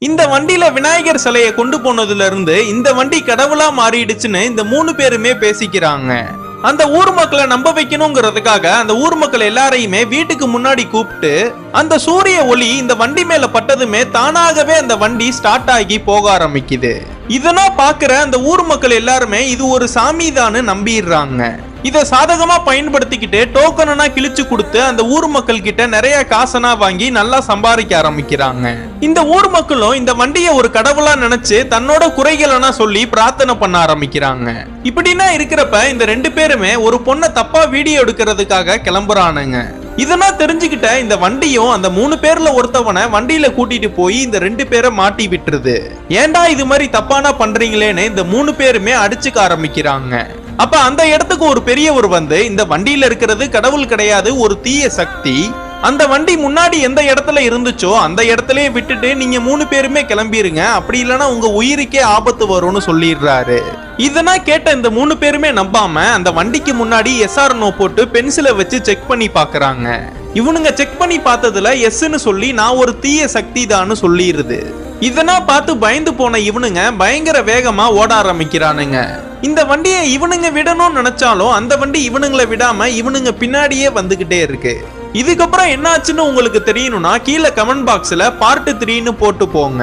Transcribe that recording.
இந்த வண்டியில விநாயகர் சிலையை கொண்டு போனதுல இருந்து இந்த வண்டி கடவுளா மாறிடுச்சுன்னு இந்த 3 பேருமே பேசிக்கிறாங்க. அந்த ஊர் மக்களை நம்ப வைக்கணுங்கிறதுக்காக அந்த ஊர் மக்கள் எல்லாரையுமே வீட்டுக்கு முன்னாடி கூப்பிட்டு அந்த சூரிய ஒளி இந்த வண்டி மேல பட்டதுமே தானாகவே அந்த வண்டி ஸ்டார்ட் ஆகி போக ஆரம்பிக்குது. இதெல்லாம் பாக்குற அந்த ஊர் மக்கள் எல்லாருமே இது ஒரு சாமிதான்னு நம்பிடுறாங்க. இதை சாதகமா பயன்படுத்திக்கிட்டு டோக்கனா கிழிச்சு கொடுத்து அந்த ஊர் மக்கள் கிட்ட நிறைய காசனா வாங்கி நல்லா சம்பாதிக்க ஆரம்பிக்கிறாங்க. இந்த ஊர் மக்களும் இந்த வண்டியை ஒரு கடவுளா நினைச்சு தன்னோட குறைகளனா சொல்லி பிரார்த்தனை பண்ண ஆரம்பிக்கிறாங்க. இப்படின்னா இருக்கிறப்ப இந்த 2 பேருமே ஒரு பொண்ணை தப்பா வீடியோ எடுக்கிறதுக்காக கிளம்புறானுங்க. இதெல்லாம் தெரிஞ்சுக்கிட்ட இந்த வண்டியும் அந்த 3 பேர்ல ஒருத்தவனை வண்டியில கூட்டிட்டு போய் இந்த 2 பேரை மாட்டி விட்டுருது. ஏன்டா இது மாதிரி தப்பானா பண்றீங்களேன்னு இந்த 3 பேருமே அடிச்சுக்க ஆரம்பிக்கிறாங்க. அப்ப அந்த இடத்துக்கு ஒரு பெரியவர் வந்து இந்த வண்டியில இருக்கிறது கடவுள் கிடையாது, ஒரு தீய சக்தி. அந்த வண்டி முன்னாடி எந்த இடத்துல இருந்துச்சோ அந்த இடத்துலயே விட்டுட்டு நீங்க 3 பேருமே கிளம்பிருங்க, அப்படி இல்லைன்னா உங்க உயிருக்கே ஆபத்து வரும்னு சொல்லிடுறாரு. இதெல்லாம் கேட்ட இந்த 3 பேருமே நம்பாம அந்த வண்டிக்கு முன்னாடி SRNO போட்டு பென்சிலை வச்சு செக் பண்ணி பாக்குறாங்க. இவனுங்க செக் பண்ணி பார்த்ததுல எஸ்ன்னு சொல்லி நான் ஒரு தீய சக்தி தான்னு சொல்லிடுது. இதெல்லாம் பார்த்து பயந்து போன இவனுங்க பயங்கர வேகமா ஓட ஆரம்பிக்கிறானுங்க. இந்த வண்டியை இவனுங்க விடணும்னு நினைச்சாலும் அந்த வண்டி இவனுங்களை விடாம இவனுங்க பின்னாடியே வந்துகிட்டே இருக்கு. இதுக்கப்புறம் என்ன ஆச்சுன்னு உங்களுக்கு தெரியணும்னா கீழே கமெண்ட் பாக்ஸ்ல பார்ட் 3ன்னு போட்டு போங்க.